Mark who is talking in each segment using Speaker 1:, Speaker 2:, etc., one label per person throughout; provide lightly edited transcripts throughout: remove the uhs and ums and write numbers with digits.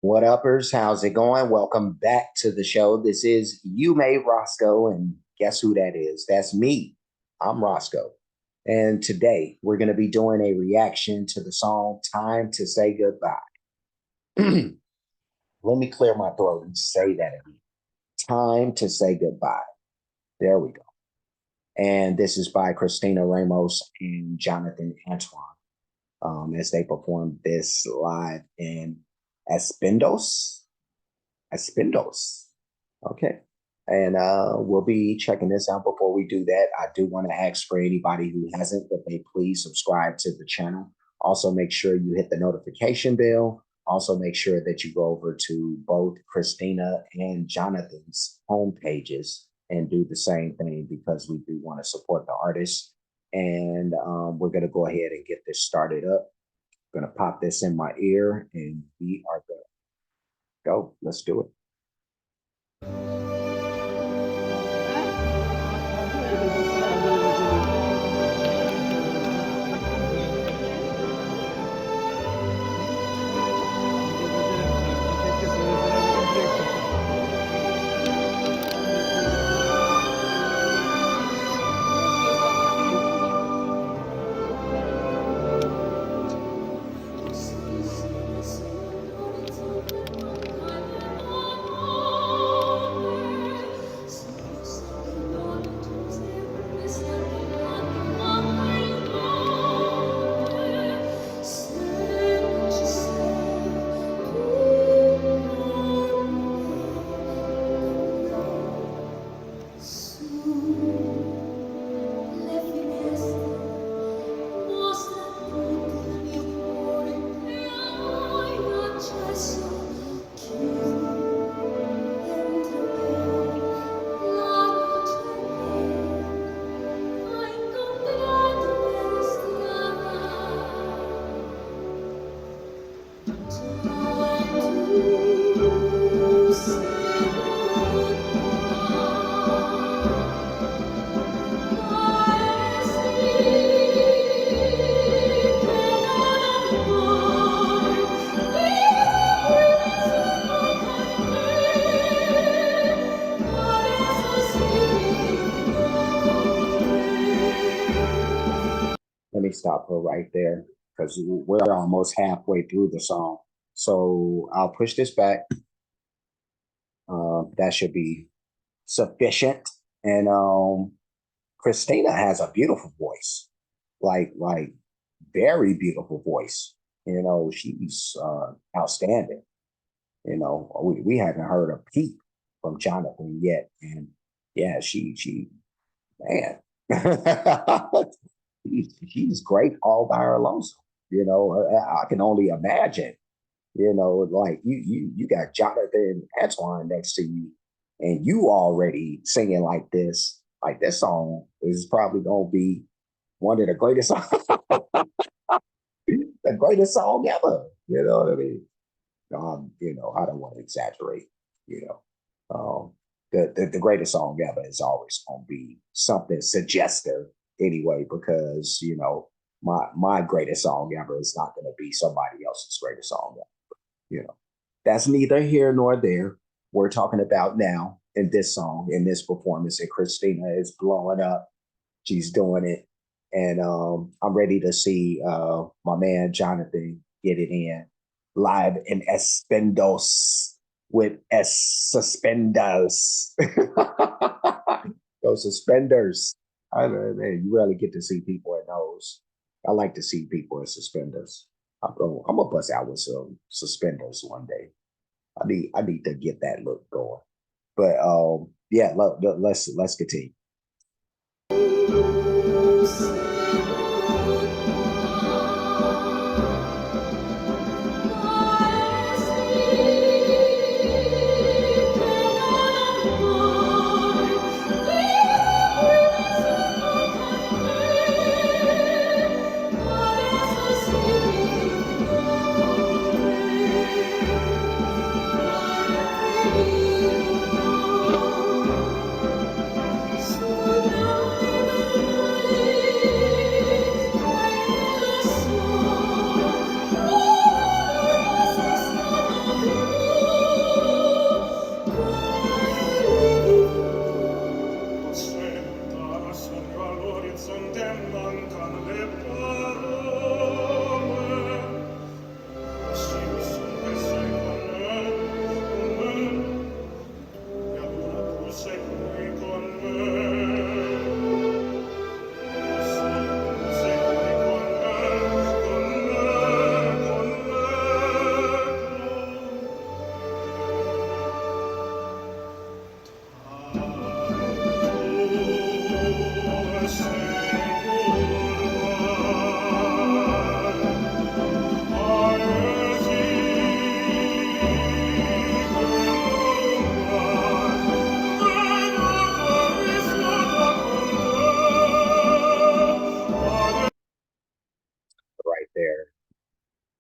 Speaker 1: What uppers? How's it going? Welcome back to the show. This is You Made Roscoe, and guess who that is? That's me. I'm Roscoe. And today we're going to be doing a reaction to the song Time to Say Goodbye. Let me clear my throat and say that again. Time to Say Goodbye. There we go. And this is by Cristina Ramos and Jonathan Antoine as they performed this live in Aspendos. Aspendos. Okay. And we'll be checking this out. Before we do that, I do want to ask for anybody who hasn't that they please subscribe to the channel. Also, make sure you hit the notification bell. Also, make sure that you go over to both Christina and Jonathan's home pages and do the same thing because we do want to support the artists. And we're going to go ahead and get this started up. I'm going to pop this in my ear and we are going to go. Let's do it. Let me stop her right there because we're almost halfway through the song. So I'll push this back. That should be sufficient. And Christina has a beautiful voice, like very beautiful voice. You know, she's outstanding. You know, we haven't heard a peep from Jonathan yet, and yeah, she man, she's great all by her lonesome. You know, I can only imagine. You know, like you got Jonathan Antoine next to you, and you already singing like this. Like this song is probably gonna be one of the greatest, the greatest song ever. You know what I mean? You know, I don't want to exaggerate. You know, the greatest song ever is always going to be something suggestive anyway, because you know my greatest song ever is not going to be somebody else's greatest song ever. You know, that's neither here nor there. We're talking about now in this song, in this performance, and Christina is blowing up. She's doing it, and I'm ready to see my man Jonathan get it in live in Aspendos with Suspenders. Those suspenders. I don't know, man, you rarely get to see people in those. I like to see people in suspenders. I'm gonna bust out with some suspenders one day. I need to get that look going. But yeah, let's continue.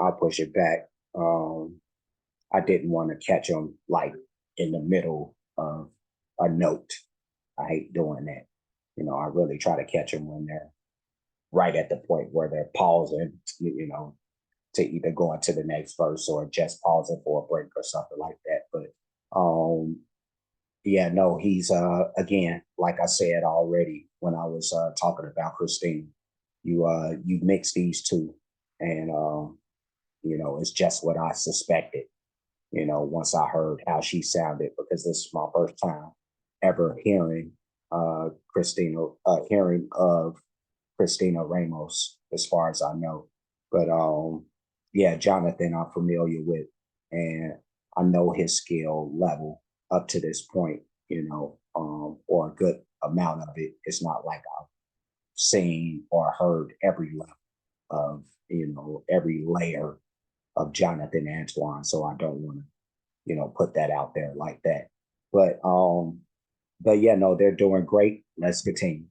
Speaker 1: I'll push it back. I didn't want to catch them like in the middle of a note. I hate doing that. I really try to catch them when they're right at the point where they're pausing, to either go into the next verse or just pausing for a break or something like that. But yeah, no, he's again, like I said already when I was talking about Christine, you mix these two, and it's just what I suspected. Once I heard how she sounded, because this is my first time ever hearing hearing of Cristina Ramos, as far as I know. But yeah, Jonathan, I'm familiar with, and I know his skill level up to this point. Or a good amount of it. It's not like I've seen or heard every level of every layer of Jonathan Antoine. So I don't want to put that out there like that. But yeah, no, they're doing great. Let's continue.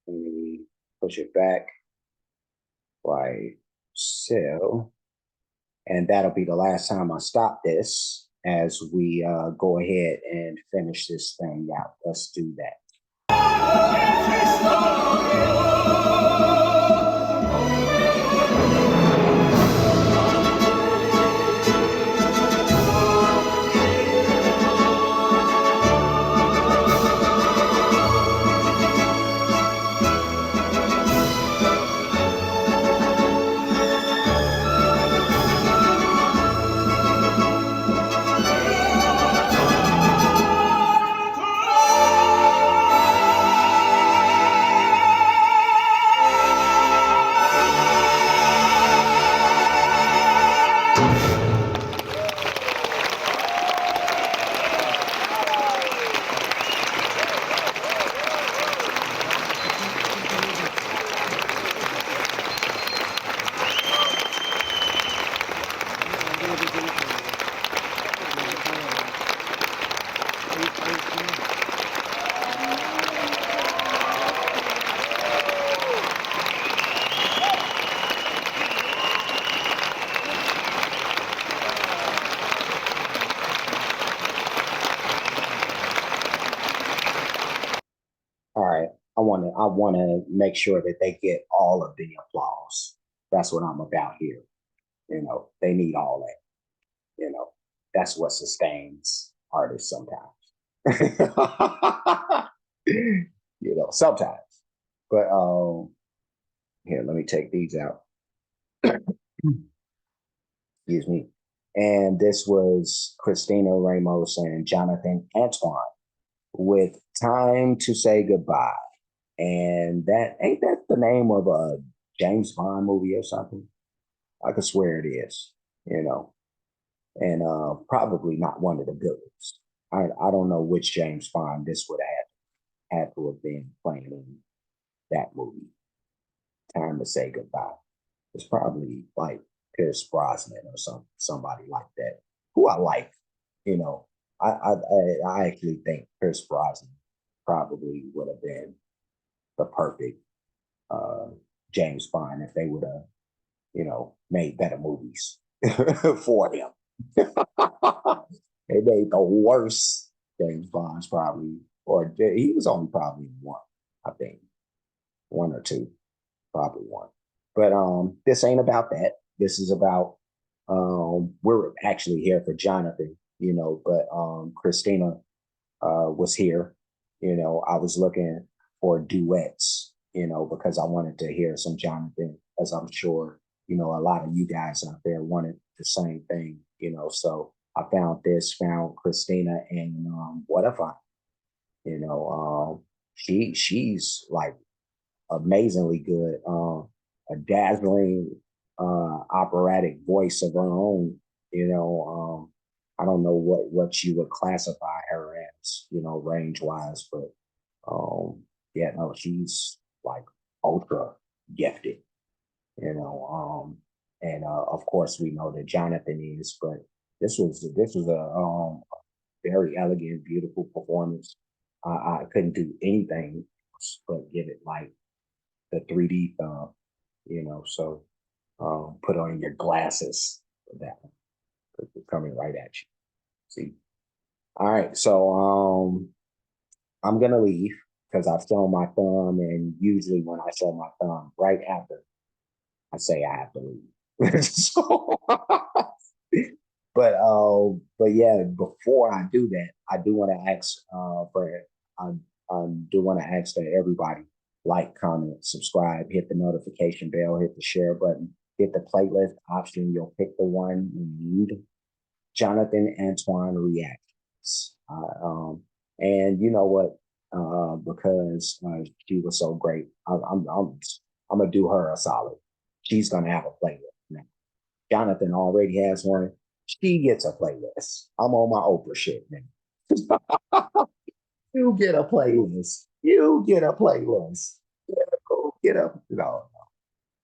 Speaker 1: Let me push it back like so. And that'll be the last time I stop this as we go ahead and finish this thing out. Let's do that. All right. I want to make sure that they get all of the applause. That's what I'm about here. They need all that. That's what sustains artists sometimes. Sometimes. But here, let me take these out. Excuse me. And this was Cristina Ramos and Jonathan Antoine with Time to Say Goodbye. And that ain't that the name of a James Bond movie or something? I could swear it is, and probably not one of the good ones. I don't know which James Bond this would have had to have been playing in that movie. Time to Say Goodbye. It's probably like Pierce Brosnan or somebody like that, who I like. You know, I actually think Pierce Brosnan probably would have been the perfect uh, James Bond if they would have, made better movies for him. They made the worst James Bond's probably, or he was only probably one, I think, one or two, probably one. But this ain't about that. This is about we're actually here for Jonathan, but Christina was here. I was looking for duets, because I wanted to hear some Jonathan, as I'm sure, a lot of you guys out there wanted the same thing, So I found this, found Christina, and what if I, she's like amazingly good, a dazzling operatic voice of her own. I don't know what you would classify her as, range wise, but yeah, no, she's like ultra gifted, and of course we know that Jonathan is, but this was a very elegant, beautiful performance. I couldn't do anything but give it like the 3D thumb, so put on your glasses for that one. It's coming right at you. See? All right, so I'm gonna leave because I've shown my thumb, and usually when I show my thumb, right after I say I have to leave. So, but yeah, before I do that, I do want to ask I, I do want to ask that everybody like, comment, subscribe, hit the notification bell, hit the share button, hit the playlist option. You'll pick the one you need. Jonathan Antoine reactions. And you know what? Because she was so great, I'm gonna do her a solid. She's gonna have a playlist now. Jonathan already has one. She gets a playlist. I'm on my Oprah shit now. You get a playlist. You get a playlist. Yeah, go get a no,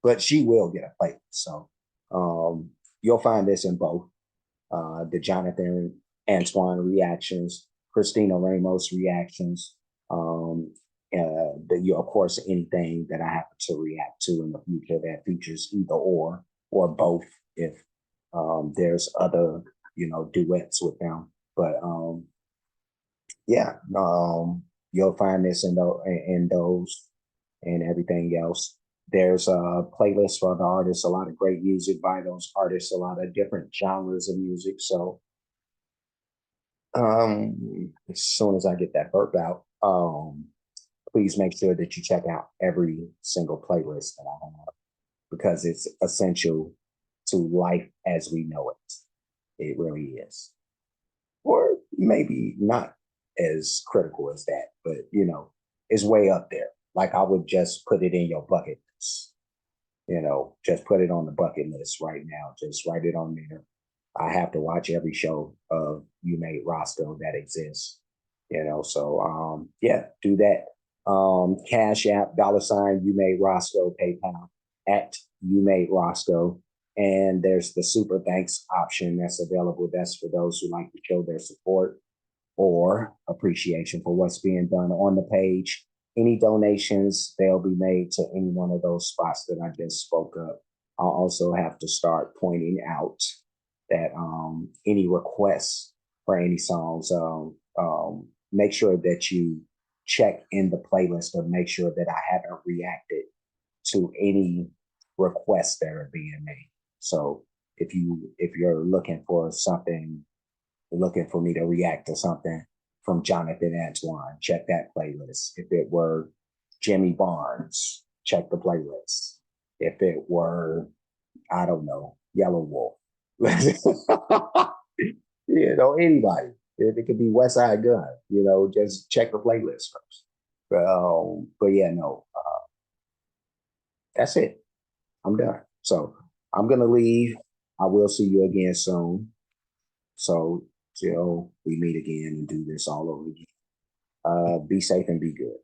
Speaker 1: but she will get a playlist. So you'll find this in both the Jonathan Antoine reactions, Cristina Ramos reactions, of course, anything that I happen to react to in the future that features either or both if there's other, duets with them. But yeah, you'll find this in those and everything else. There's a playlist for the artists, a lot of great music by those artists, a lot of different genres of music. So as soon as I get that burp out, please make sure that you check out every single playlist that I have because it's essential to life as we know it. It really is. Or maybe not as critical as that, but it's way up there. Like I would just put it in your bucket list. Just put it on the bucket list right now. Just write it on there. I have to watch every show of You Made Roscoe that exists. So yeah, do that. Cash App, $ You Made Roscoe, PayPal at You Made Roscoe. And there's the super thanks option that's available. That's for those who like to show their support or appreciation for what's being done on the page. Any donations, they'll be made to any one of those spots that I just spoke of. I'll also have to start pointing out that any requests for any songs, make sure that you check in the playlist to make sure that I haven't reacted to any requests that are being made. So if you're looking for something, looking for me to react to something from Jonathan Antoine, check that playlist. If it were Jimmy Barnes, check the playlist. If it were, I don't know, Yellow Wolf, anybody. It could be West Side Gun, just check the playlist first. But yeah, no, that's it. I'm done. So I'm gonna leave. I will see you again soon. So till we meet again and do this all over again. Be safe and be good.